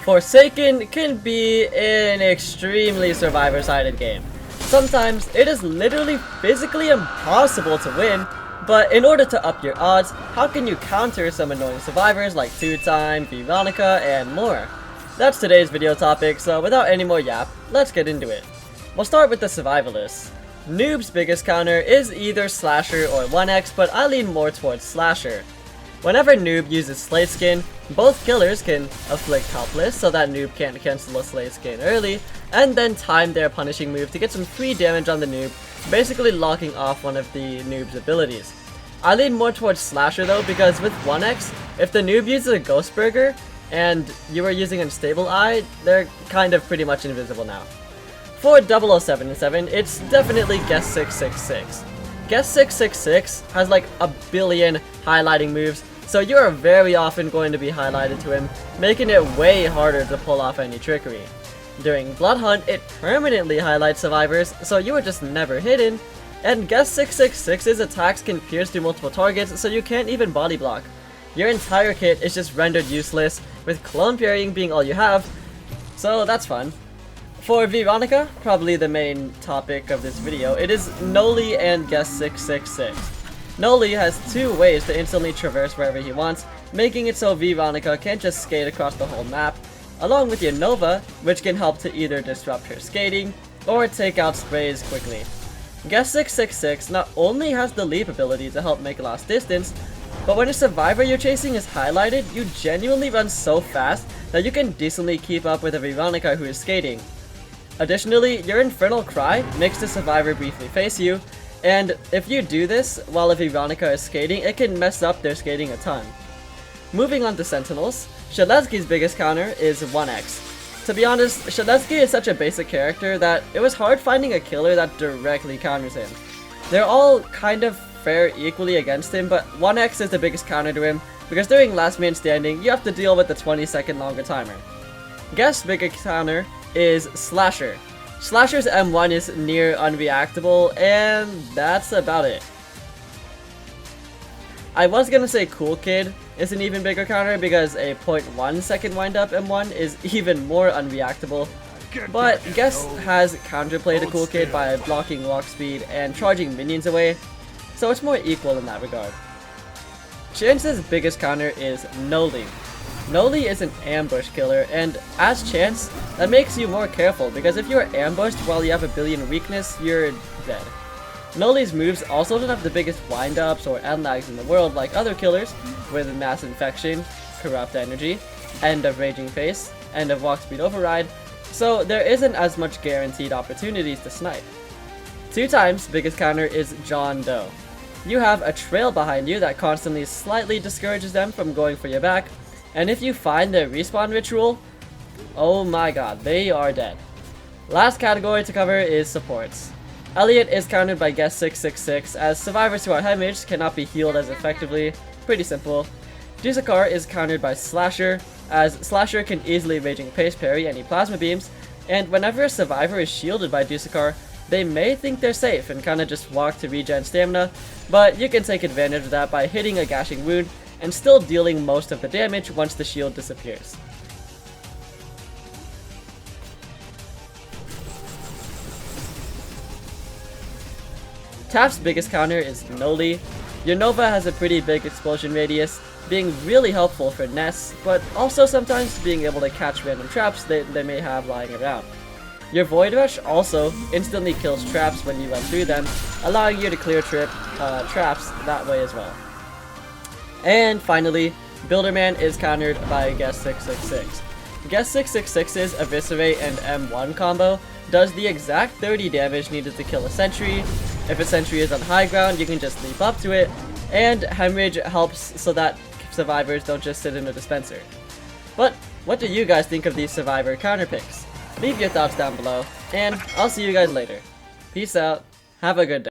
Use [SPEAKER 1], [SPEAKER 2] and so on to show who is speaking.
[SPEAKER 1] Forsaken can be an extremely survivor-sided game. Sometimes it is literally physically impossible to win, but in order to up your odds, how can you counter some annoying survivors like 2Time, Veronica, and more? That's today's video topic, so without any more yap, let's get into it. We'll start with the Survivalists. Noob's biggest counter is either Slasher or 1x, but I lean more towards Slasher. Whenever Noob uses Slate Skin, both killers can afflict Helpless so that Noob can't cancel a Slate Skin early, and then time their punishing move to get some free damage on the Noob, basically locking off one of the Noob's abilities. I lean more towards Slasher though, because with 1x, if the Noob uses a Ghost Burger and you are using Unstable Eye, they're kind of pretty much invisible now. For 007-7, it's definitely Guess 666. Guess 666 has like a billion highlighting moves, so you are very often going to be highlighted to him, making it way harder to pull off any trickery. During Blood Hunt, it permanently highlights survivors, so you are just never hidden, and Guess 666's attacks can pierce through multiple targets, so you can't even body block. Your entire kit is just rendered useless, with clone parrying being all you have, so that's fun. For Veronica, probably the main topic of this video, it is Noli and Guess 666. Noli has two ways to instantly traverse wherever he wants, making it so Veronica can't just skate across the whole map, along with your Nova, which can help to either disrupt her skating, or take out sprays quickly. Guess 666 not only has the leap ability to help make last distance, but when a survivor you're chasing is highlighted, you genuinely run so fast that you can decently keep up with a Veronica who is skating. Additionally, your Infernal Cry makes the survivor briefly face you, and if you do this while a Veronica is skating, it can mess up their skating a ton. Moving on to Sentinels, Shaletsky's biggest counter is 1x. To be honest, Shaletsky is such a basic character that it was hard finding a killer that directly counters him. They're all kind of fair equally against him, but 1x is the biggest counter to him, because during Last Man Standing, you have to deal with the 20-second longer timer. Guest's biggest counter is Slasher. Slasher's M1 is near unreactable, and that's about it. I was gonna say Cool Kid is an even bigger counter because a 0.1 second windup M1 is even more unreactable, but Guest has counterplayed a Cool Kid by blocking walk speed and charging minions away, so it's more equal in that regard. Chance's biggest counter is Noli. Noli is an ambush killer, and as Chance, that makes you more careful because if you are ambushed while you have a billion weakness, you're dead. Noli's moves also don't have the biggest wind-ups or end lags in the world like other killers, with Mass Infection, Corrupt Energy, End of Raging Face, End of Walk Speed Override, so there isn't as much guaranteed opportunities to snipe. 2Time's biggest counter is John Doe. You have a trail behind you that constantly slightly discourages them from going for your back, and if you find their respawn ritual, oh my god, they are dead. Last category to cover is supports. Elliot is countered by Guess 666, as survivors who are hemorrhaged cannot be healed as effectively. Pretty simple. Jusakar is countered by Slasher, as Slasher can easily Raging Pace parry any plasma beams, and whenever a survivor is shielded by Jusakar, they may think they're safe and kinda just walk to regen stamina, but you can take advantage of that by hitting a gashing wound and still dealing most of the damage once the shield disappears. Taft's biggest counter is Noli. Your Nova has a pretty big explosion radius, being really helpful for nests, but also sometimes being able to catch random traps they may have lying around. Your Void Rush also instantly kills traps when you run through them, allowing you to clear traps that way as well. And finally, Builderman is countered by Guess 666. Guess 666's Eviscerate and M1 combo does the exact 30 damage needed to kill a sentry. If a sentry is on high ground, you can just leap up to it, and Hemorrhage helps so that survivors don't just sit in a dispenser. But what do you guys think of these survivor counter picks? Leave your thoughts down below, and I'll see you guys later. Peace out, have a good day.